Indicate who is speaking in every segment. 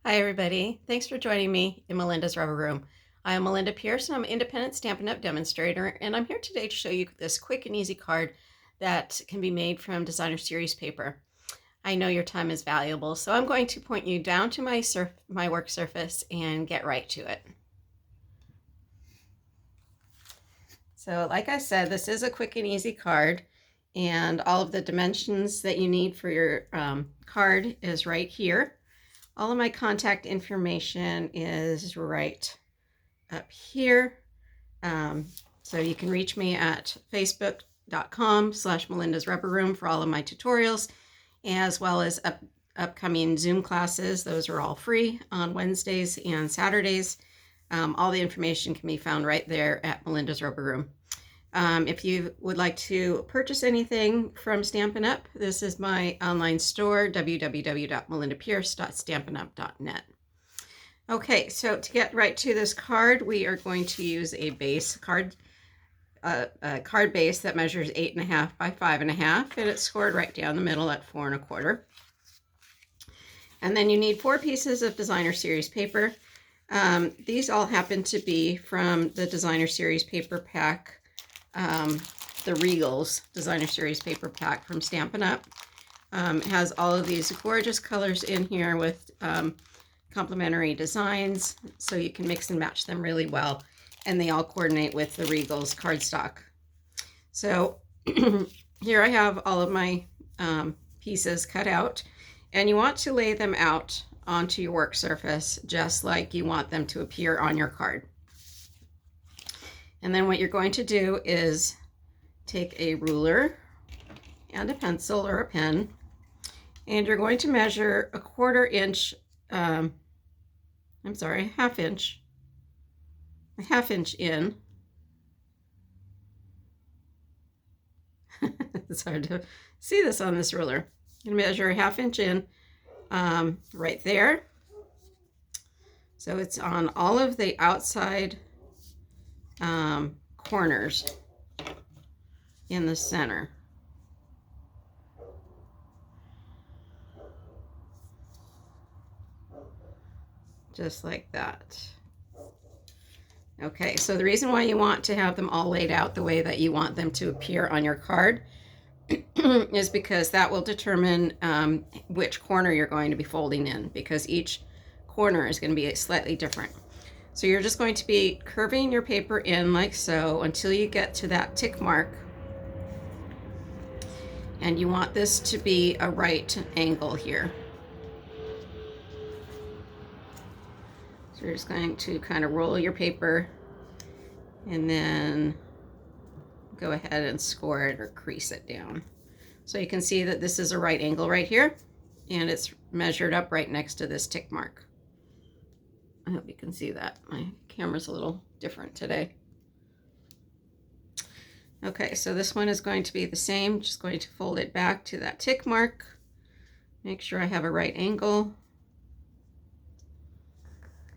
Speaker 1: Hi, everybody. Thanks for joining me in Melinda's Rubber Room. I am Melinda Pierce, and I'm an independent Stampin' Up! Demonstrator, and I'm here today to show you this quick and easy card that can be made from designer series paper. I know your time is valuable, so I'm going to point you down to my work surface and get right to it. So like I said, this is a quick and easy card, and all of the dimensions that you need for your card is right here. All of my contact information is right up here. So you can reach me at facebook.com/Melinda's Rubber Room for all of my tutorials, as well as upcoming Zoom classes. Those are all free on Wednesdays and Saturdays. All the information can be found right there at Melinda's Rubber Room. If you would like to purchase anything from Stampin' Up, this is my online store, www.melindapierce.stampinup.net. Okay, so to get right to this card, we are going to use a base card, a card base that measures 8.5 by 5.5, and it's scored right down the middle at 4.25. And then you need 4 pieces of designer series paper. These all happen to be from the designer series paper pack, the Regals designer series paper pack from Stampin' Up. It has all of these gorgeous colors in here with complementary designs, so you can mix and match them really well, and they all coordinate with the Regals cardstock. So here I have all of my pieces cut out, and you want to lay them out onto your work surface just like you want them to appear on your card. And then what you're going to do is take a ruler and a pencil or a pen, and you're going to measure a half inch in. It's hard to see this on this ruler. You measure a half inch in right there. So it's on all of the outside corners in the center. Just like that. Okay, so the reason why you want to have them all laid out the way that you want them to appear on your card is because that will determine which corner you're going to be folding in, because each corner is going to be slightly different. So you're just going to be curving your paper in like so until you get to that tick mark, and you want this to be a right angle here. So you're just going to kind of roll your paper and then go ahead and score it or crease it down. So you can see that this is a right angle right here, and it's measured up right next to this tick mark. I hope you can see that. My camera's a little different today. Okay, so this one is going to be the same. Just going to fold it back to that tick mark. Make sure I have a right angle.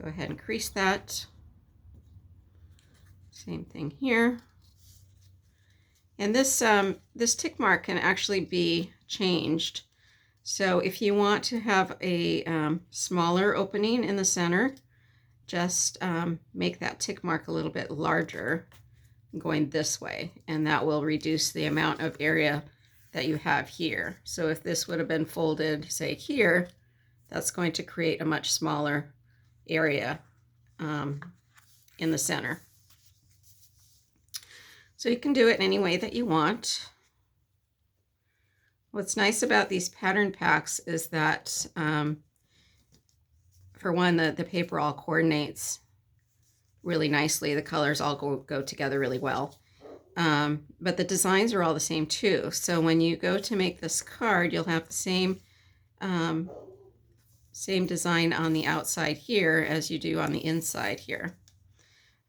Speaker 1: Go ahead and crease that. Same thing here. And this tick mark can actually be changed. So if you want to have a smaller opening in the center, just make that tick mark a little bit larger going this way, and that will reduce the amount of area that you have here. So if this would have been folded, say here, that's going to create a much smaller area in the center. So you can do it any way that you want. What's nice about these pattern packs is that, for one, the paper all coordinates really nicely. The colors all go together really well. But the designs are all the same too. So when you go to make this card, you'll have the same design on the outside here as you do on the inside here.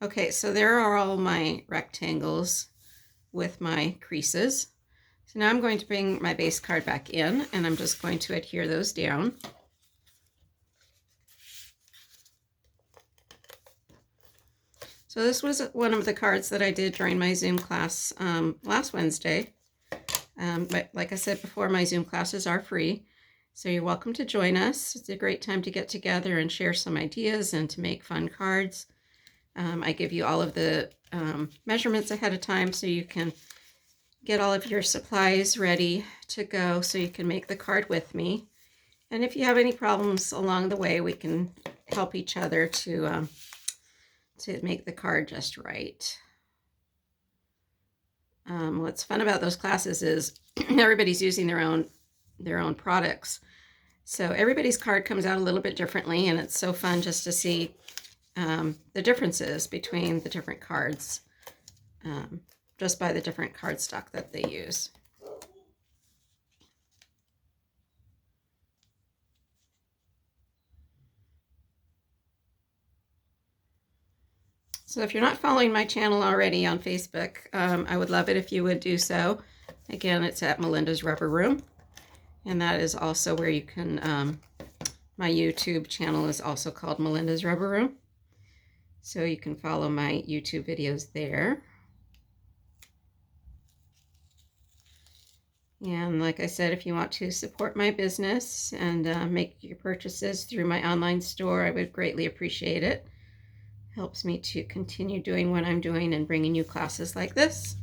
Speaker 1: Okay, so there are all my rectangles with my creases. So now I'm going to bring my base card back in, and I'm just going to adhere those down. So this was one of the cards that I did during my Zoom class last Wednesday. But like I said before, my Zoom classes are free. So you're welcome to join us. It's a great time to get together and share some ideas and to make fun cards. I give you all of the measurements ahead of time so you can get all of your supplies ready to go so you can make the card with me. And if you have any problems along the way, we can help each other to make the card just right. What's fun about those classes is everybody's using their own products. So everybody's card comes out a little bit differently, and it's so fun just to see the differences between the different cards just by the different cardstock that they use. So if you're not following my channel already on Facebook, I would love it if you would do so. Again, it's at Melinda's Rubber Room. And that is also where you can, my YouTube channel is also called Melinda's Rubber Room. So you can follow my YouTube videos there. And like I said, if you want to support my business and make your purchases through my online store, I would greatly appreciate it. Helps me to continue doing what I'm doing and bringing you classes like this.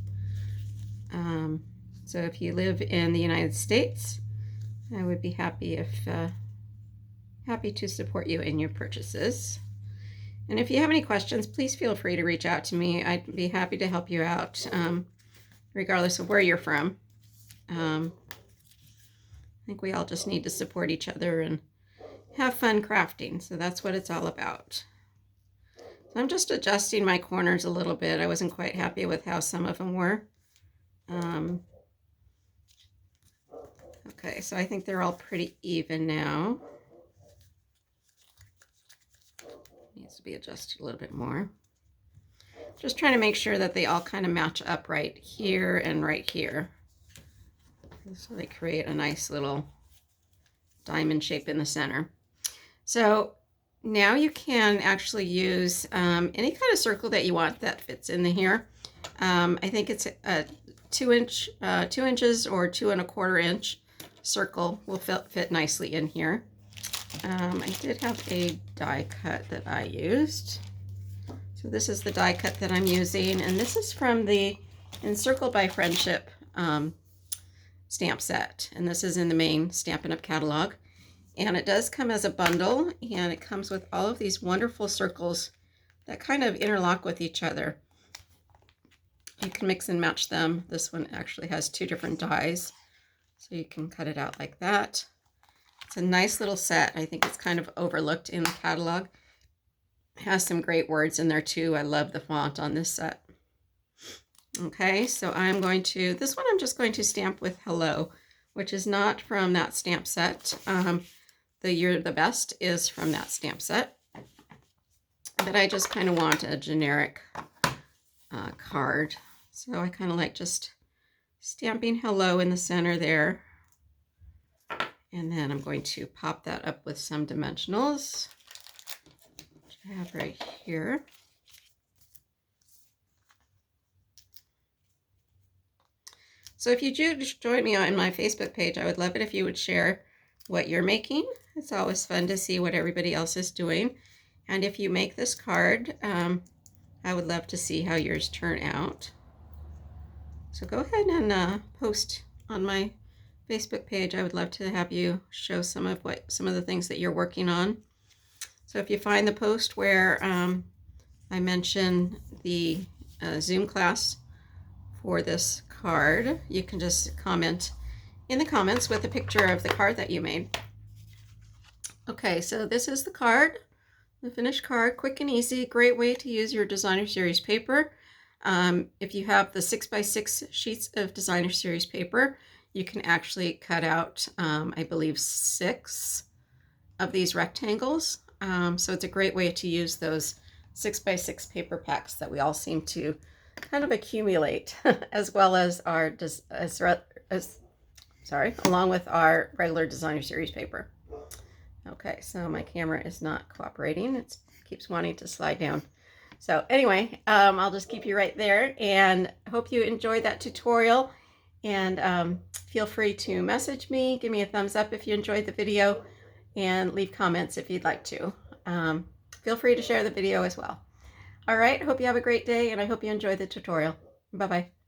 Speaker 1: So if you live in the United States, I would be happy to support you in your purchases. And if you have any questions, please feel free to reach out to me. I'd be happy to help you out, regardless of where you're from. I think we all just need to support each other and have fun crafting. So that's what it's all about. So I'm just adjusting my corners a little bit. I wasn't quite happy with how some of them were. Okay, so I think they're all pretty even now. Needs to be adjusted a little bit more. Just trying to make sure that they all kind of match up right here and right here. So they create a nice little diamond shape in the center. So now you can actually use any kind of circle that you want that fits in here. I think it's a 2 inches or 2 1/4 inch circle will fit nicely in here. I did have a die cut that I used. So this is the die cut that I'm using, and this is from the Encircled by Friendship stamp set, and this is in the main Stampin' Up! Catalog. And it does come as a bundle, and it comes with all of these wonderful circles that kind of interlock with each other. You can mix and match them. This one actually has 2 different dies, so you can cut it out like that. It's a nice little set. I think it's kind of overlooked in the catalog. It has some great words in there too. I love the font on this set. Okay, so this one I'm just going to stamp with Hello, which is not from that stamp set. The You're the Best is from that stamp set. But I just kind of want a generic card. So I kind of like just stamping Hello in the center there. And then I'm going to pop that up with some dimensionals, which I have right here. So if you do join me on my Facebook page, I would love it if you would share what you're making. It's always fun to see what everybody else is doing. And if you make this card, I would love to see how yours turn out. So go ahead and post on my Facebook page. I would love to have you show some of the things that you're working on. So if you find the post where I mention the Zoom class for this card, you can just comment in the comments with a picture of the card that you made. Okay, so this is the card, the finished card, quick and easy, great way to use your Designer Series paper. If you have the 6x6 sheets of Designer Series paper, you can actually cut out, I believe, 6 of these rectangles. So it's a great way to use those 6x6 paper packs that we all seem to kind of accumulate, as well as along with our regular Designer Series paper. Okay, so my camera is not cooperating. It keeps wanting to slide down. So anyway, I'll just keep you right there, and hope you enjoyed that tutorial. And feel free to message me, give me a thumbs up if you enjoyed the video, and leave comments if you'd like to. Feel free to share the video as well. All right, hope you have a great day, and I hope you enjoyed the tutorial. Bye-bye.